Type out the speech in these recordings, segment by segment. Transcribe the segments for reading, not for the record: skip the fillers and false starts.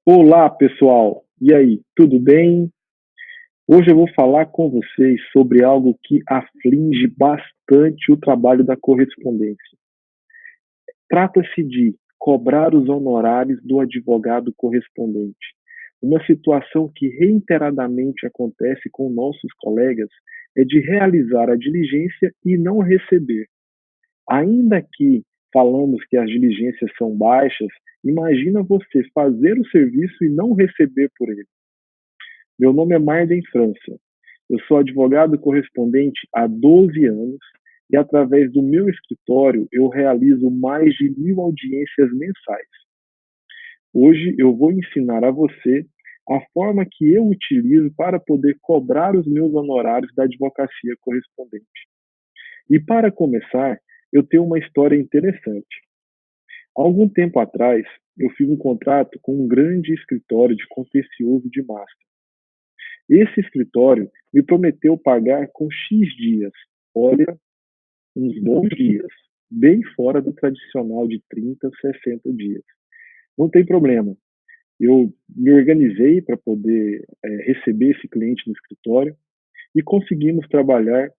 Olá, pessoal! E aí, tudo bem? Hoje eu vou falar com vocês sobre algo que aflige bastante o trabalho da correspondência. Trata-se de cobrar os honorários do advogado correspondente. Uma situação que reiteradamente acontece com nossos colegas é de realizar a diligência e não receber. Ainda que falamos que as diligências são baixas, imagina você fazer o serviço e não receber por ele. Meu nome é Marden França. Eu sou advogado correspondente há 12 anos e, através do meu escritório, eu realizo mais de 1.000 audiências mensais. Hoje eu vou ensinar a você a forma que eu utilizo para poder cobrar os meus honorários da advocacia correspondente. E para começar, eu tenho uma história interessante. Há algum tempo atrás, eu fiz um contrato com um grande escritório de contencioso de massa. Esse escritório me prometeu pagar com X dias. Olha, uns bons dias, bem fora do tradicional de 30, 60 dias. Não tem problema. Eu me organizei para poder receber esse cliente no escritório e conseguimos trabalhar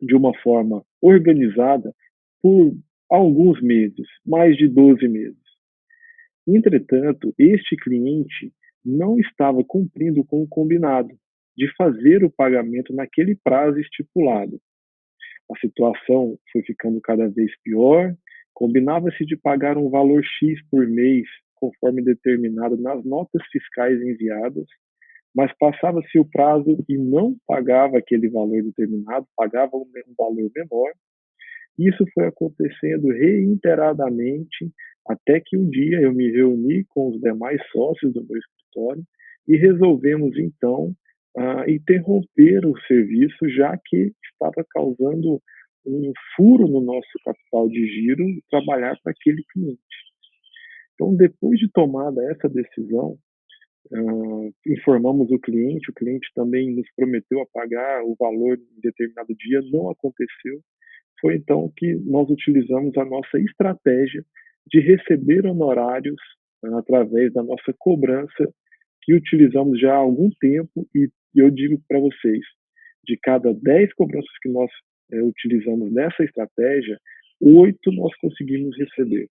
de uma forma organizada por alguns meses, mais de 12 meses. Entretanto, este cliente não estava cumprindo com o combinado de fazer o pagamento naquele prazo estipulado. A situação foi ficando cada vez pior, combinava-se de pagar um valor X por mês, conforme determinado nas notas fiscais enviadas, mas passava-se o prazo e não pagava aquele valor determinado, pagava um valor menor. Isso foi acontecendo reiteradamente, até que um dia eu me reuni com os demais sócios do meu escritório e resolvemos, então, interromper o serviço, já que estava causando um furo no nosso capital de giro trabalhar para aquele cliente. Então, depois de tomada essa decisão, informamos o cliente também nos prometeu a pagar o valor em determinado dia, não aconteceu. Foi então que nós utilizamos a nossa estratégia de receber honorários através da nossa cobrança, que utilizamos já há algum tempo, e eu digo para vocês, de cada 10 cobranças que nós utilizamos nessa estratégia, 8 nós conseguimos receber.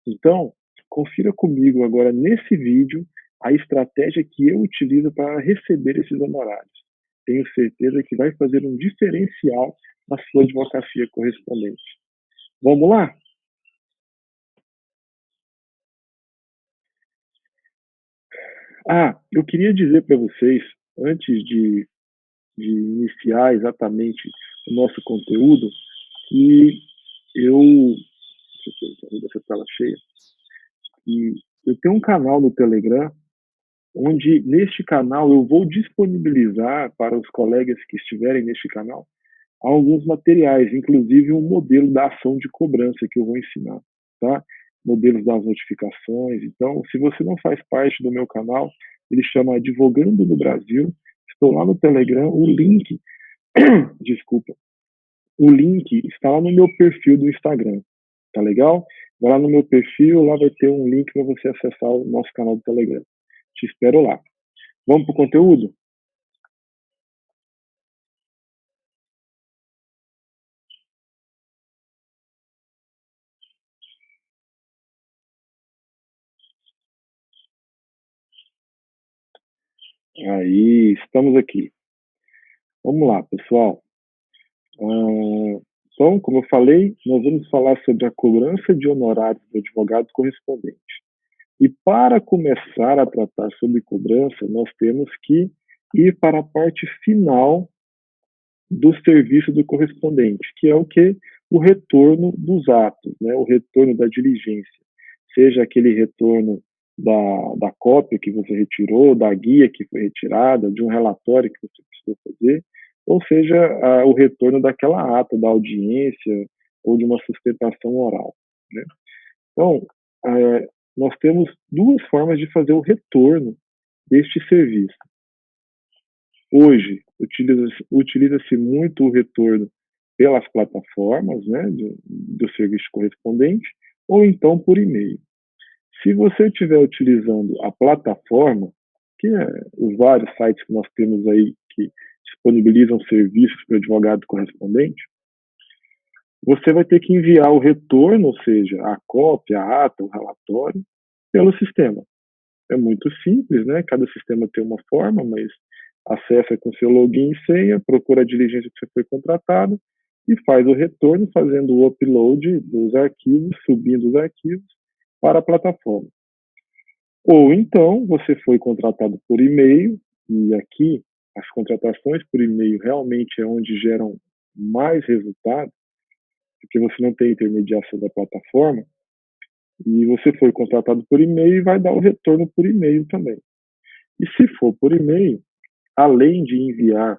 Então, confira comigo agora nesse vídeo a estratégia que eu utilizo para receber esses honorários. Tenho certeza que vai fazer um diferencial na sua advocacia correspondente. Vamos lá? Eu queria dizer para vocês, antes de iniciar exatamente o nosso conteúdo, que eu. Deixa eu ver essa tela cheia. E eu tenho um canal no Telegram, onde neste canal eu vou disponibilizar para os colegas que estiverem neste canal alguns materiais, inclusive um modelo da ação de cobrança que eu vou ensinar, tá? Modelos das notificações. Então, se você não faz parte do meu canal, ele chama Advogando no Brasil. Estou lá no Telegram, o link, desculpa, o link está lá no meu perfil do Instagram, tá legal? Vai lá no meu perfil, lá vai ter um link para você acessar o nosso canal do Telegram. Te espero lá. Vamos para o conteúdo? Aí, estamos aqui. Vamos lá, pessoal. Então, como eu falei, nós vamos falar sobre a cobrança de honorários do advogado correspondente. E para começar a tratar sobre cobrança, nós temos que ir para a parte final do serviço do correspondente, que é o que? O retorno dos atos, né? O retorno da diligência. Seja aquele retorno da cópia que você retirou, da guia que foi retirada, de um relatório que você precisou fazer, ou seja, o retorno daquela ata da audiência ou de uma sustentação oral, né? Então, nós temos duas formas de fazer o retorno deste serviço. Hoje, utiliza-se muito o retorno pelas plataformas, né, do serviço correspondente, ou então por e-mail. Se você estiver utilizando a plataforma, que é os vários sites que nós temos aí que disponibilizam serviços para o advogado correspondente, você vai ter que enviar o retorno, ou seja, a cópia, a ata, o relatório, pelo sistema. É muito simples, né? Cada sistema tem uma forma, mas acessa com seu login e senha, procura a diligência que você foi contratado e faz o retorno fazendo o upload dos arquivos, subindo os arquivos para a plataforma. Ou então você foi contratado por e-mail, e aqui as contratações por e-mail realmente é onde geram mais resultado, porque você não tem intermediação da plataforma, e você foi contratado por e-mail e vai dar o retorno por e-mail também. E se for por e-mail, além de enviar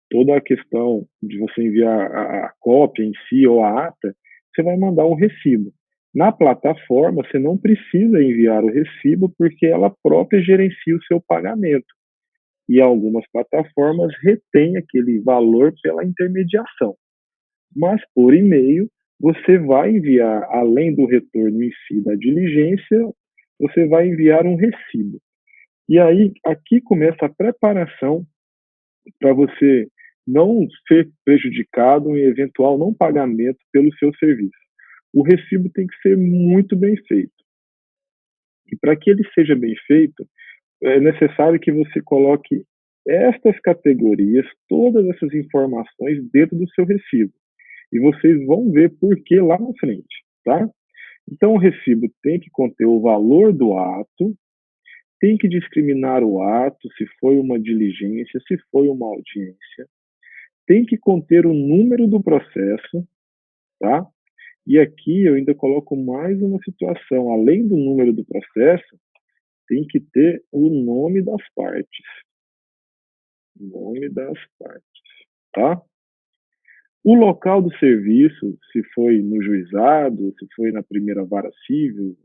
toda a questão de você enviar a cópia em si ou a ata, você vai mandar um recibo. Na plataforma, você não precisa enviar o recibo porque ela própria gerencia o seu pagamento. E algumas plataformas retêm aquele valor pela intermediação. Mas por e-mail, você vai enviar, além do retorno em si da diligência, você vai enviar um recibo. E aí, aqui começa a preparação para você não ser prejudicado em eventual não pagamento pelo seu serviço. O recibo tem que ser muito bem feito. E para que ele seja bem feito, é necessário que você coloque estas categorias, todas essas informações dentro do seu recibo. E vocês vão ver por que lá na frente, tá? Então, o recibo tem que conter o valor do ato, tem que discriminar o ato, se foi uma diligência, se foi uma audiência, tem que conter o número do processo, tá? E aqui eu ainda coloco mais uma situação, além do número do processo, tem que ter o nome das partes. Nome das partes, tá? O local do serviço, se foi no juizado, se foi na primeira vara civil,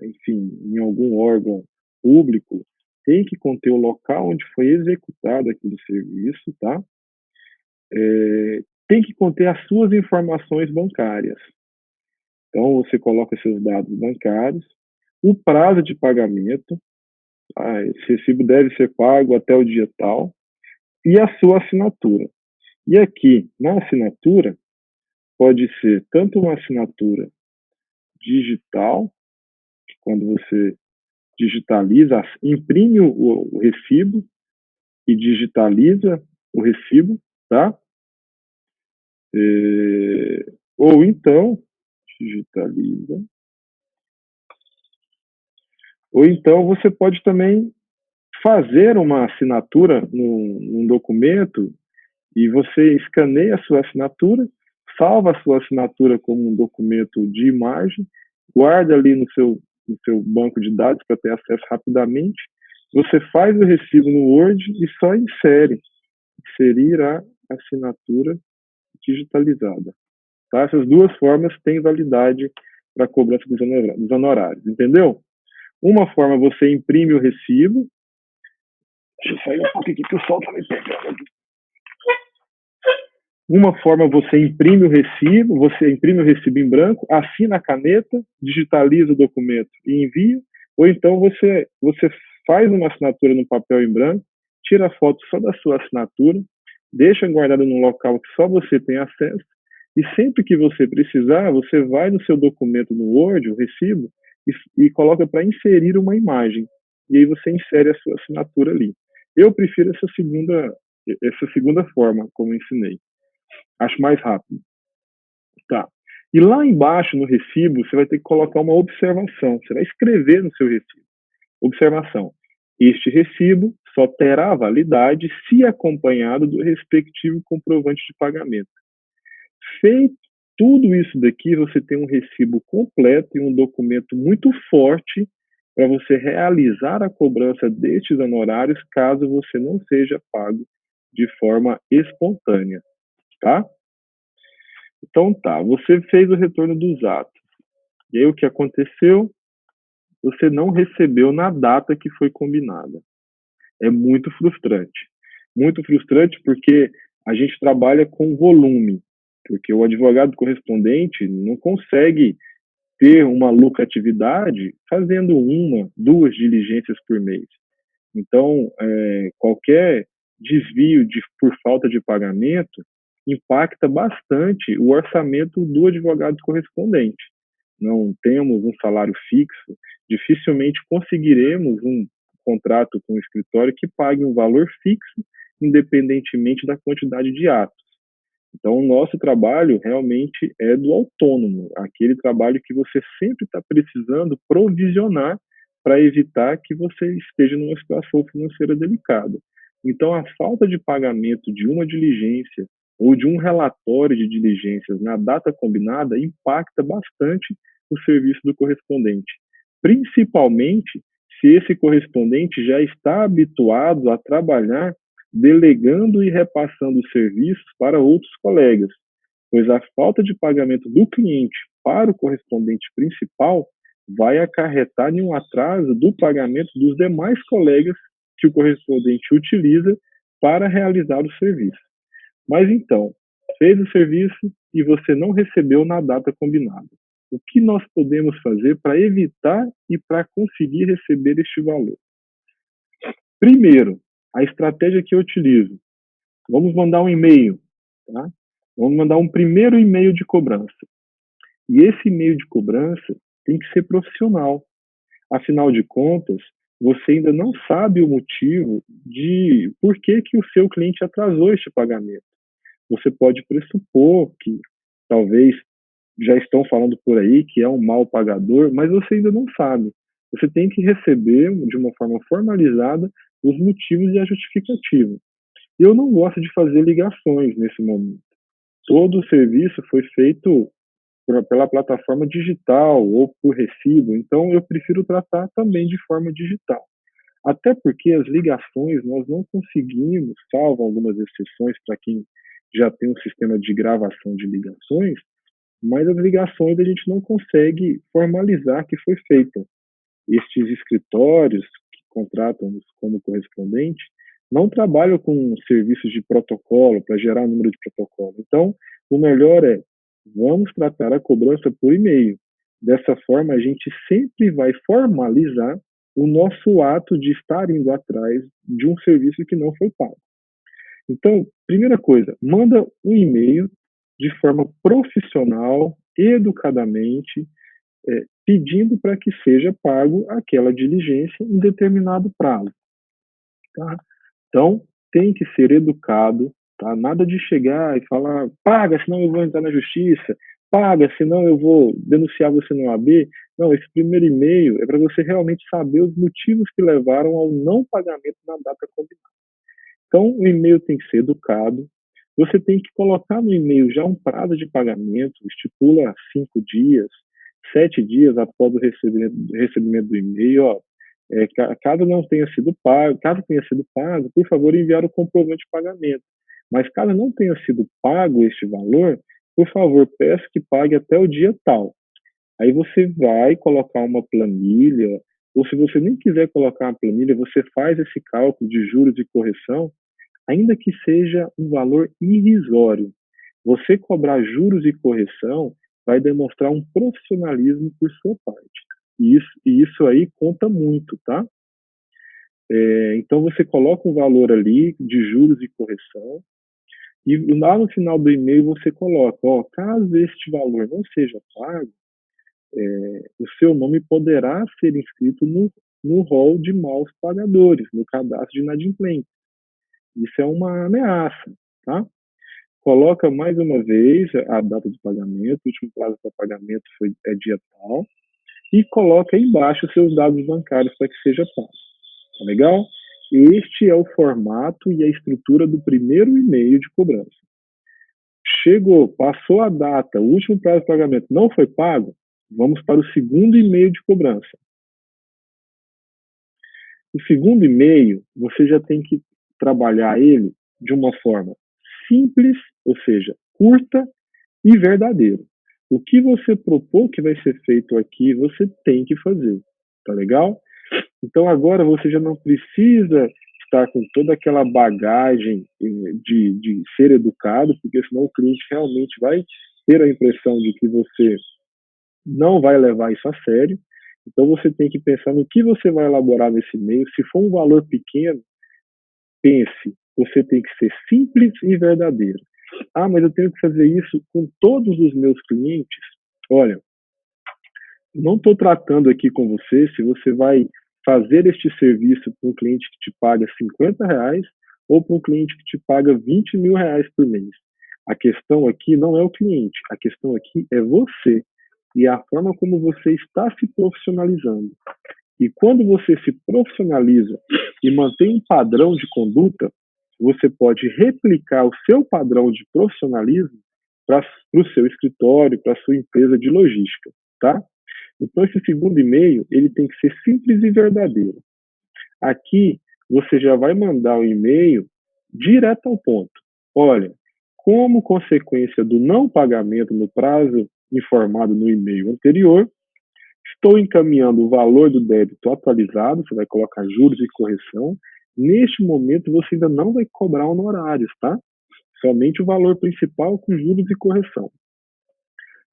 enfim, em algum órgão público, tem que conter o local onde foi executado aquele serviço, tá? Tem que conter as suas informações bancárias. Então, você coloca seus dados bancários, o prazo de pagamento, tá? Esse recibo deve ser pago até o dia tal, e a sua assinatura. E aqui, na assinatura, pode ser tanto uma assinatura digital, quando você digitaliza, imprime o recibo e digitaliza o recibo, tá? Ou então, digitaliza. Ou então você pode também fazer uma assinatura num documento e você escaneia a sua assinatura, salva a sua assinatura como um documento de imagem, guarda ali no seu banco de dados para ter acesso rapidamente. Você faz o recibo no Word e só inserir a assinatura digitalizada. Tá? Essas duas formas têm validade para a cobrança dos honorários, entendeu? Uma forma você imprime o recibo. Deixa eu sair um pouco aqui que o sol está me pegando aqui. Uma forma você imprime o recibo em branco, assina a caneta, digitaliza o documento e envia, ou então você faz uma assinatura no papel em branco, tira a foto só da sua assinatura, deixa guardado num local que só você tem acesso, e sempre que você precisar, você vai no seu documento no Word, o recibo, e coloca para inserir uma imagem. E aí você insere a sua assinatura ali. Eu prefiro essa segunda forma, como eu ensinei. Acho mais rápido. Tá. E lá embaixo no recibo, você vai ter que colocar uma observação. Você vai escrever no seu recibo. Observação. Este recibo só terá validade se acompanhado do respectivo comprovante de pagamento. Feito tudo isso daqui, você tem um recibo completo e um documento muito forte para você realizar a cobrança destes honorários caso você não seja pago de forma espontânea, tá? Então tá, você fez o retorno dos atos. E aí o que aconteceu? Você não recebeu na data que foi combinada. É muito frustrante. Muito frustrante porque a gente trabalha com volume, porque o advogado correspondente não consegue ter uma lucratividade fazendo uma, duas diligências por mês. Então, qualquer desvio por falta de pagamento impacta bastante o orçamento do advogado correspondente. Não temos um salário fixo, dificilmente conseguiremos um contrato com o escritório que pague um valor fixo, independentemente da quantidade de atos. Então, o nosso trabalho realmente é do autônomo, aquele trabalho que você sempre está precisando provisionar para evitar que você esteja numa situação financeira delicada. Então, a falta de pagamento de uma diligência ou de um relatório de diligências na data combinada impacta bastante o serviço do correspondente, principalmente se esse correspondente já está habituado a trabalhar delegando e repassando serviços para outros colegas, pois a falta de pagamento do cliente para o correspondente principal vai acarretar em um atraso do pagamento dos demais colegas que o correspondente utiliza para realizar o serviço. Mas então, fez o serviço e você não recebeu na data combinada. O que nós podemos fazer para evitar e para conseguir receber este valor? Primeiro, a estratégia que eu utilizo. Vamos mandar um e-mail, tá? Vamos mandar um primeiro e-mail de cobrança. E esse e-mail de cobrança tem que ser profissional. Afinal de contas, você ainda não sabe o motivo de por que o seu cliente atrasou este pagamento. Você pode pressupor que talvez já estão falando por aí que é um mau pagador, mas você ainda não sabe. Você tem que receber de uma forma formalizada os motivos e a justificativa. Eu não gosto de fazer ligações nesse momento. Todo o serviço foi feito pela plataforma digital ou por recibo, então eu prefiro tratar também de forma digital. Até porque as ligações nós não conseguimos, salvo algumas exceções para quem já tem um sistema de gravação de ligações, mas as ligações a gente não consegue formalizar que foi feita. Estes escritórios que contratam como correspondente não trabalham com serviços de protocolo para gerar número de protocolo. Então, o melhor é vamos tratar a cobrança por e-mail. Dessa forma, a gente sempre vai formalizar o nosso ato de estar indo atrás de um serviço que não foi pago. Então, primeira coisa, manda um e-mail de forma profissional, educadamente, pedindo para que seja pago aquela diligência em determinado prazo. Tá? Então, tem que ser educado, tá? Nada de chegar e falar, paga, senão eu vou entrar na justiça, paga, senão eu vou denunciar você no OAB. Não, esse primeiro e-mail é para você realmente saber os motivos que levaram ao não pagamento na data combinada. Então, o e-mail tem que ser educado. Você tem que colocar no e-mail já um prazo de pagamento, estipula 5 dias, 7 dias após o recebimento do e-mail. Ó, caso não tenha sido pago, caso tenha sido pago, por favor, enviar o comprovante de pagamento. Mas caso não tenha sido pago este valor, por favor, peço que pague até o dia tal. Aí você vai colocar uma planilha, ou se você nem quiser colocar uma planilha, você faz esse cálculo de juros e correção, ainda que seja um valor irrisório. Você cobrar juros e correção vai demonstrar um profissionalismo por sua parte. E isso aí conta muito, tá? Então você coloca um valor ali de juros e correção, e lá no final do e-mail você coloca, ó, caso este valor não seja pago, o seu nome poderá ser inscrito no rol de maus pagadores, no cadastro de inadimplentes. Isso é uma ameaça, tá? Coloca mais uma vez a data de pagamento, o último prazo para pagamento é dia tal, e coloca aí embaixo os seus dados bancários para que seja pago. Tá legal? Este é o formato e a estrutura do primeiro e-mail de cobrança. Chegou, passou a data, o último prazo de pagamento não foi pago, vamos para o segundo e-mail de cobrança. O segundo e-mail, você já tem que trabalhar ele de uma forma simples, ou seja, curta e verdadeira. O que você propor que vai ser feito aqui, você tem que fazer, tá legal? Então agora você já não precisa estar com toda aquela bagagem de ser educado, porque senão o cliente realmente vai ter a impressão de que você não vai levar isso a sério. Então você tem que pensar no que você vai elaborar nesse e-mail. Se for um valor pequeno, pense, você tem que ser simples e verdadeiro. Ah, mas eu tenho que fazer isso com todos os meus clientes? Olha, não estou tratando aqui com você se você vai fazer este serviço para um cliente que te paga R$ 50 ou para um cliente que te paga R$ 20.000 por mês. A questão aqui não é o cliente, a questão aqui é você e a forma como você está se profissionalizando. E quando você se profissionaliza e mantém um padrão de conduta, você pode replicar o seu padrão de profissionalismo para o seu escritório, para a sua empresa de logística, tá? Então, esse segundo e-mail, ele tem que ser simples e verdadeiro. Aqui, você já vai mandar o e-mail direto ao ponto. Olha, como consequência do não pagamento no prazo informado no e-mail anterior, estou encaminhando o valor do débito atualizado, você vai colocar juros e correção. Neste momento, você ainda não vai cobrar honorários, tá? Somente o valor principal com juros e correção.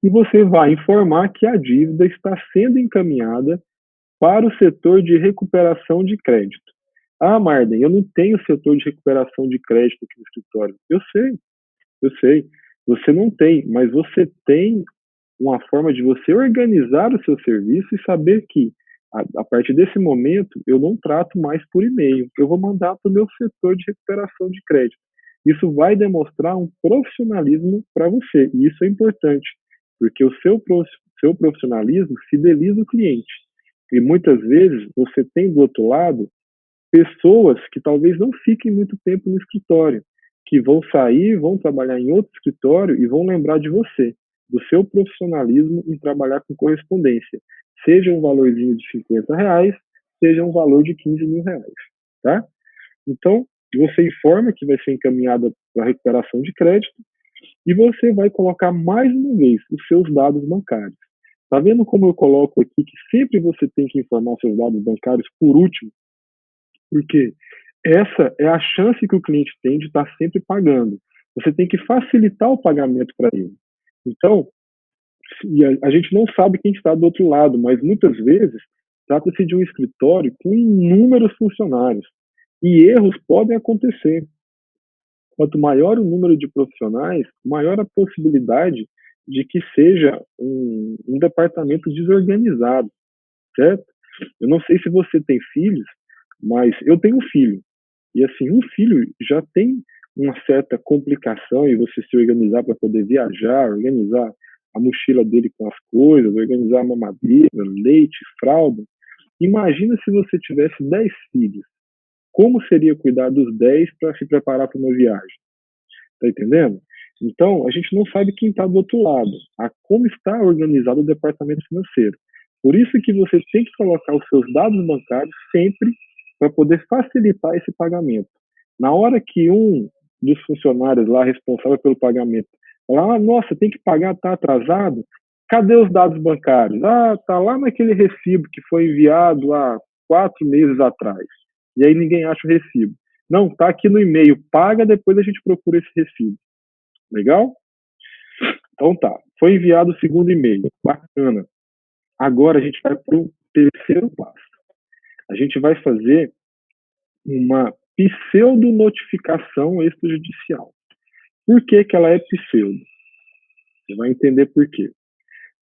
E você vai informar que a dívida está sendo encaminhada para o setor de recuperação de crédito. Ah, Marden, eu não tenho setor de recuperação de crédito aqui no escritório. Eu sei. Você não tem, mas você tem uma forma de você organizar o seu serviço e saber que, a partir desse momento, eu não trato mais por e-mail. Eu vou mandar para o meu setor de recuperação de crédito. Isso vai demonstrar um profissionalismo para você. E isso é importante, porque o seu profissionalismo fideliza o cliente. E muitas vezes você tem do outro lado pessoas que talvez não fiquem muito tempo no escritório, que vão sair, vão trabalhar em outro escritório e vão lembrar de você, do seu profissionalismo em trabalhar com correspondência. Seja um valorzinho de R$ 50, seja um valor de R$ 15.000, tá? Então, você informa que vai ser encaminhada para a recuperação de crédito e você vai colocar mais uma vez os seus dados bancários. Tá vendo como eu coloco aqui que sempre você tem que informar seus dados bancários por último? Porque essa é a chance que o cliente tem de estar sempre pagando. Você tem que facilitar o pagamento para ele. Então, a gente não sabe quem está do outro lado, mas muitas vezes trata-se de um escritório com inúmeros funcionários. E erros podem acontecer. Quanto maior o número de profissionais, maior a possibilidade de que seja um departamento desorganizado, certo? Eu não sei se você tem filhos, mas eu tenho um filho. E assim, um filho já tem uma certa complicação em você se organizar para poder viajar, organizar a mochila dele com as coisas, organizar a mamadeira, leite, fralda. Imagina se você tivesse 10 filhos. Como seria cuidar dos 10 para se preparar para uma viagem? Tá entendendo? Então, a gente não sabe quem está do outro lado, como está organizado o departamento financeiro. Por isso que você tem que colocar os seus dados bancários sempre para poder facilitar esse pagamento. Na hora que um dos funcionários lá responsável pelo pagamento falar, nossa, tem que pagar, está atrasado, cadê os dados bancários? Ah, tá lá naquele recibo que foi enviado há 4 meses atrás. E aí ninguém acha o recibo. Não, tá aqui no e-mail, paga, depois a gente procura esse recibo. Legal? Então tá, foi enviado o segundo e-mail, bacana. Agora a gente vai para o terceiro passo. A gente vai fazer uma pseudo-notificação extrajudicial. Por que que ela é pseudo? Você vai entender por quê.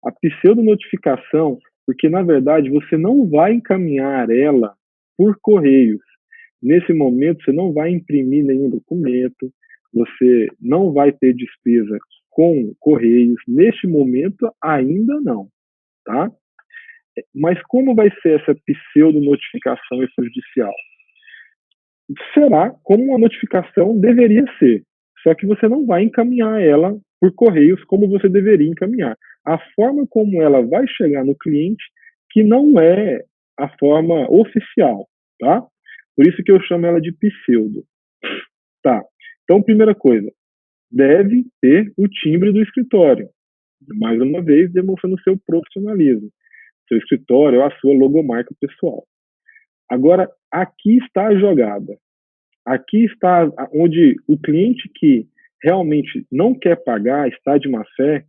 A pseudo-notificação, porque na verdade você não vai encaminhar ela por correios. Nesse momento você não vai imprimir nenhum documento, você não vai ter despesa com correios. Neste momento ainda não, tá? Mas como vai ser essa pseudo-notificação extrajudicial? Será como uma notificação deveria ser, só que você não vai encaminhar ela por correios como você deveria encaminhar. A forma como ela vai chegar no cliente que não é a forma oficial, tá? Por isso que eu chamo ela de pseudo. Tá. Então, primeira coisa, deve ter o timbre do escritório. Mais uma vez, demonstrando o seu profissionalismo. Seu escritório é a sua logomarca pessoal. Agora, aqui está a jogada. Aqui está onde o cliente que realmente não quer pagar, está de má fé,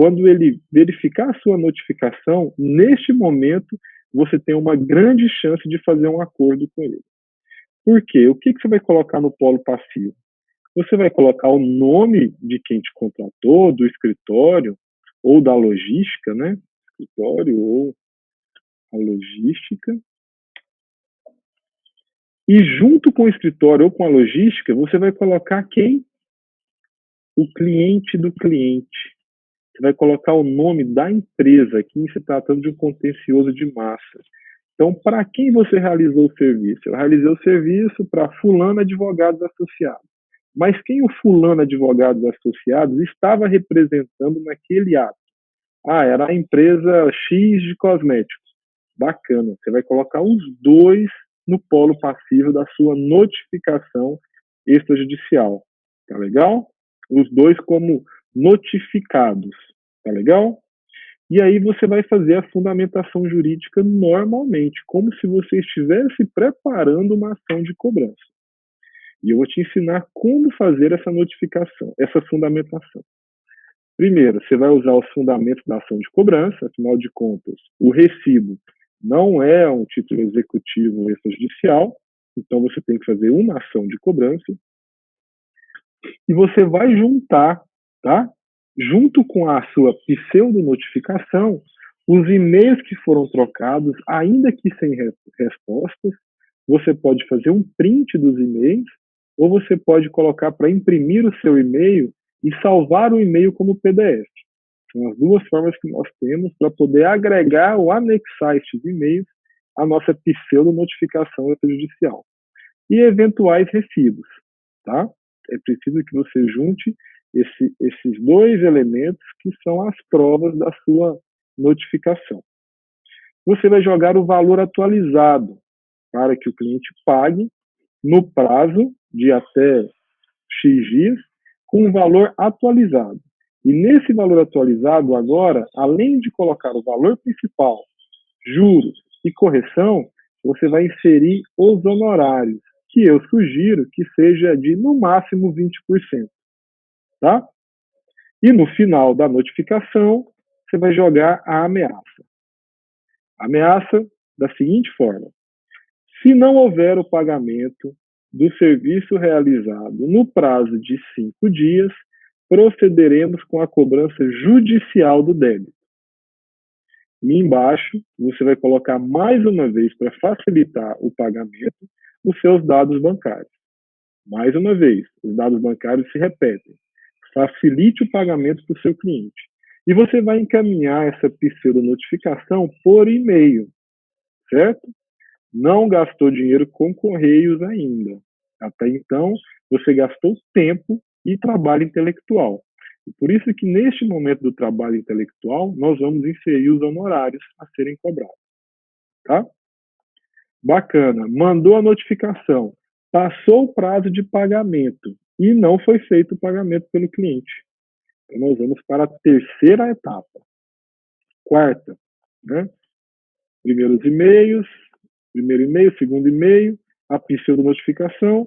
quando ele verificar a sua notificação, neste momento, você tem uma grande chance de fazer um acordo com ele. Por quê? O que você vai colocar no polo passivo? Você vai colocar o nome de quem te contratou, do escritório, ou da logística, né? Escritório ou a logística. E junto com o escritório ou com a logística, você vai colocar quem? O cliente do cliente. Você vai colocar o nome da empresa, aqui se tratando de um contencioso de massa. Então, para quem você realizou o serviço? Eu realizei o serviço para fulano advogados associados. Mas quem o fulano advogados associados estava representando naquele ato? Ah, era a empresa X de cosméticos. Bacana. Você vai colocar os dois no polo passivo da sua notificação extrajudicial. Tá legal? Os dois como notificados. Tá legal? E aí você vai fazer a fundamentação jurídica normalmente, como se você estivesse preparando uma ação de cobrança. E eu vou te ensinar como fazer essa notificação, essa fundamentação. Primeiro, você vai usar os fundamentos da ação de cobrança, afinal de contas, o recibo não é um título executivo extrajudicial, então você tem que fazer uma ação de cobrança. E você vai juntar, tá? Junto com a sua pseudo-notificação, os e-mails que foram trocados, ainda que sem respostas, você pode fazer um print dos e-mails, ou você pode colocar para imprimir o seu e-mail e salvar o e-mail como PDF. São as duas formas que nós temos para poder agregar ou anexar estes e-mails à nossa pseudo-notificação extrajudicial. E eventuais recibos, tá? É preciso que você junte esses dois elementos que são as provas da sua notificação. Você vai jogar o valor atualizado para que o cliente pague no prazo de até X dias com um valor atualizado. E nesse valor atualizado, agora, além de colocar o valor principal, juros e correção, você vai inserir os honorários, que eu sugiro que seja de, no máximo, 20%. Tá? E no final da notificação, você vai jogar a ameaça. A ameaça da seguinte forma: se não houver o pagamento do serviço realizado no prazo de 5 dias, procederemos com a cobrança judicial do débito. E embaixo, você vai colocar mais uma vez, para facilitar o pagamento, os seus dados bancários. Mais uma vez, os dados bancários se repetem. Facilite o pagamento para o seu cliente. E você vai encaminhar essa pseudo-notificação por e-mail, certo? Não gastou dinheiro com correios ainda. Até então, você gastou tempo e trabalho intelectual. E por isso que neste momento do trabalho intelectual, nós vamos inserir os honorários a serem cobrados. Tá? Bacana. Mandou a notificação. Passou o prazo de pagamento e não foi feito o pagamento pelo cliente. Então, nós vamos para a terceira etapa. Quarta, né? Primeiros e-mails, primeiro e-mail, segundo e-mail, a pseudo-notificação.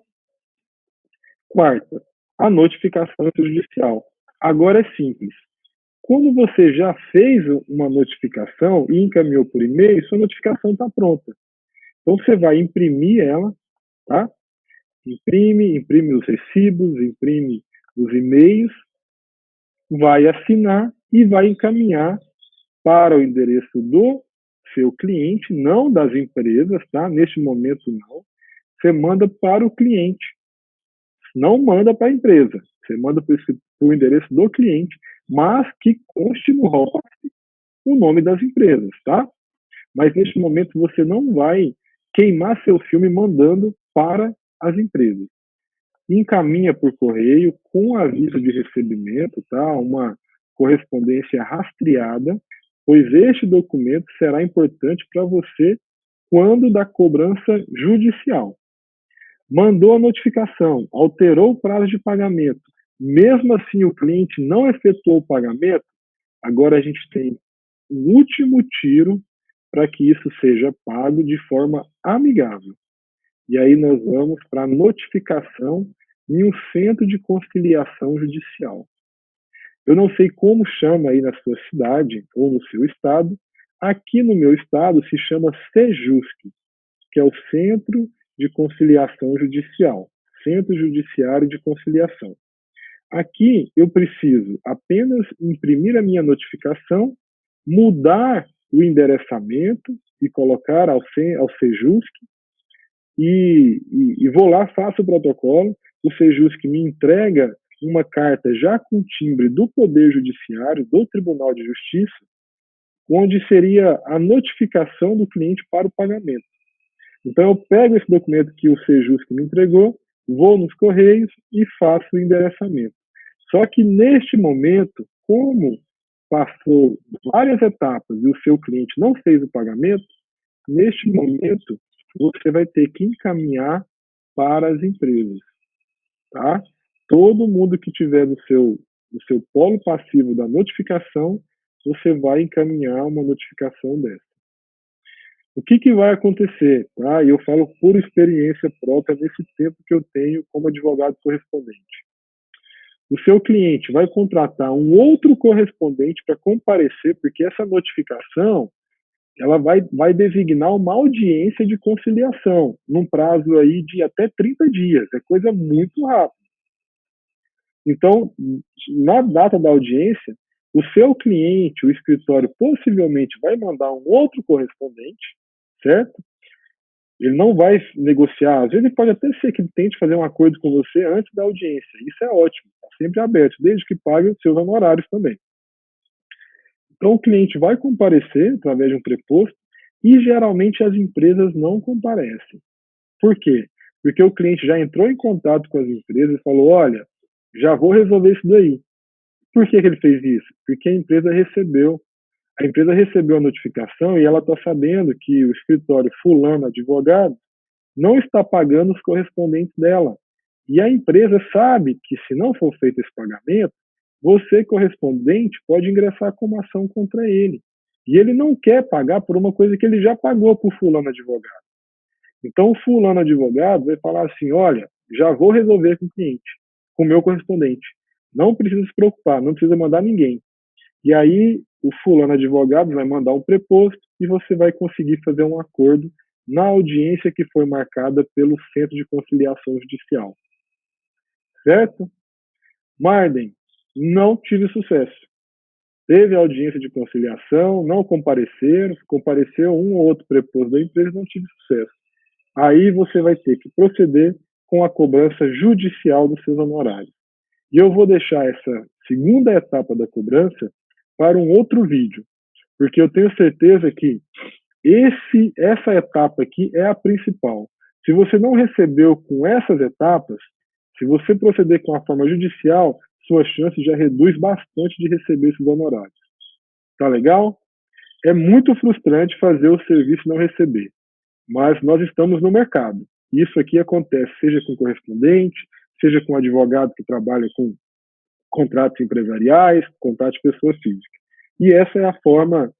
Quarta, a notificação judicial. Agora é simples. Quando você já fez uma notificação e encaminhou por e-mail, sua notificação está pronta. Então, você vai imprimir ela, tá? Imprime os recibos, imprime os e-mails, vai assinar e vai encaminhar para o endereço do seu cliente, não das empresas, tá? Neste momento não. Você manda para o cliente. Não manda para a empresa. Você manda para o endereço do cliente, mas que conste no rol o nome das empresas, tá? Mas neste momento você não vai queimar seu filme mandando para as empresas. Encaminha por correio com aviso de recebimento, tá? Uma correspondência rastreada, pois este documento será importante para você quando da cobrança judicial. Mandou a notificação, alterou o prazo de pagamento, mesmo assim o cliente não efetuou o pagamento, agora a gente tem um último tiro para que isso seja pago de forma amigável. E aí nós vamos para a notificação em um centro de conciliação judicial. Eu não sei como chama aí na sua cidade ou no seu estado. Aqui no meu estado se chama Sejusc, que é o Centro de Conciliação Judicial, Centro Judiciário de Conciliação. Aqui eu preciso apenas imprimir a minha notificação, mudar o endereçamento e colocar ao Sejusc e vou lá, faço o protocolo, o Sejusc me entrega uma carta já com timbre do Poder Judiciário, do Tribunal de Justiça, onde seria a notificação do cliente para o pagamento. Então eu pego esse documento que o Sejusc me entregou, vou nos Correios e faço o endereçamento. Só que neste momento, como passou várias etapas e o seu cliente não fez o pagamento, neste momento você vai ter que encaminhar para as empresas, tá? Todo mundo que tiver no seu polo passivo da notificação, você vai encaminhar uma notificação dessa. O que vai acontecer? Tá? E eu falo por experiência própria nesse tempo que eu tenho como advogado correspondente. O seu cliente vai contratar um outro correspondente para comparecer, porque essa notificação ela vai designar uma audiência de conciliação, num prazo aí de até 30 dias, é coisa muito rápida. Então, na data da audiência, o seu cliente, o escritório, possivelmente vai mandar um outro correspondente, certo? Ele não vai negociar, às vezes pode até ser que ele tente fazer um acordo com você antes da audiência. Isso é ótimo, está sempre aberto, desde que pague os seus honorários também. Então, o cliente vai comparecer através de um preposto e geralmente as empresas não comparecem. Por quê? Porque o cliente já entrou em contato com as empresas e falou: olha, já vou resolver isso daí. Por que ele fez isso? Porque a empresa recebeu. A empresa recebeu a notificação e ela está sabendo que o escritório fulano advogado não está pagando os correspondentes dela. E a empresa sabe que se não for feito esse pagamento, você, correspondente, pode ingressar com uma ação contra ele. E ele não quer pagar por uma coisa que ele já pagou para o fulano advogado. Então, o fulano advogado vai falar assim: olha, já vou resolver com o cliente, com o meu correspondente. Não precisa se preocupar, não precisa mandar ninguém. E aí, o fulano advogado vai mandar um preposto e você vai conseguir fazer um acordo na audiência que foi marcada pelo Centro de Conciliação Judicial. Certo? Marden, não tive sucesso. Teve audiência de conciliação, não compareceram, compareceu um ou outro preposto da empresa, não tive sucesso. Aí você vai ter que proceder com a cobrança judicial dos seus honorários. E eu vou deixar essa segunda etapa da cobrança para um outro vídeo, porque eu tenho certeza que essa etapa aqui é a principal. Se você não recebeu com essas etapas, se você proceder com a forma judicial, sua chance já reduz bastante de receber esses honorários. Tá legal? É muito frustrante fazer o serviço e não receber, mas nós estamos no mercado. Isso aqui acontece seja com correspondente, seja com advogado que trabalha com contratos empresariais, contratos de pessoa física. E essa é a forma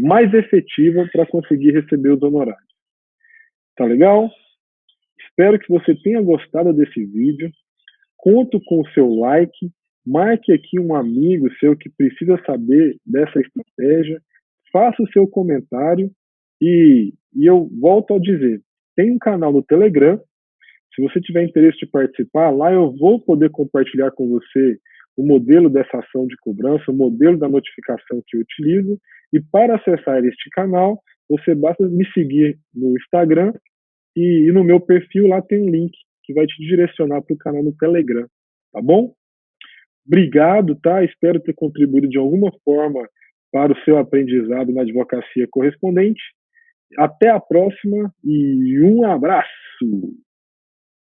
mais efetiva para conseguir receber os honorários. Tá legal? Espero que você tenha gostado desse vídeo. Conto com o seu like. Marque aqui um amigo seu que precisa saber dessa estratégia. Faça o seu comentário e eu volto a dizer, tem um canal no Telegram. Se você tiver interesse de participar, lá eu vou poder compartilhar com você o modelo dessa ação de cobrança, o modelo da notificação que eu utilizo. E para acessar este canal, você basta me seguir no Instagram e no meu perfil lá tem um link que vai te direcionar para o canal no Telegram, tá bom? Obrigado, tá? Espero ter contribuído de alguma forma para o seu aprendizado na advocacia correspondente. Até a próxima e um abraço!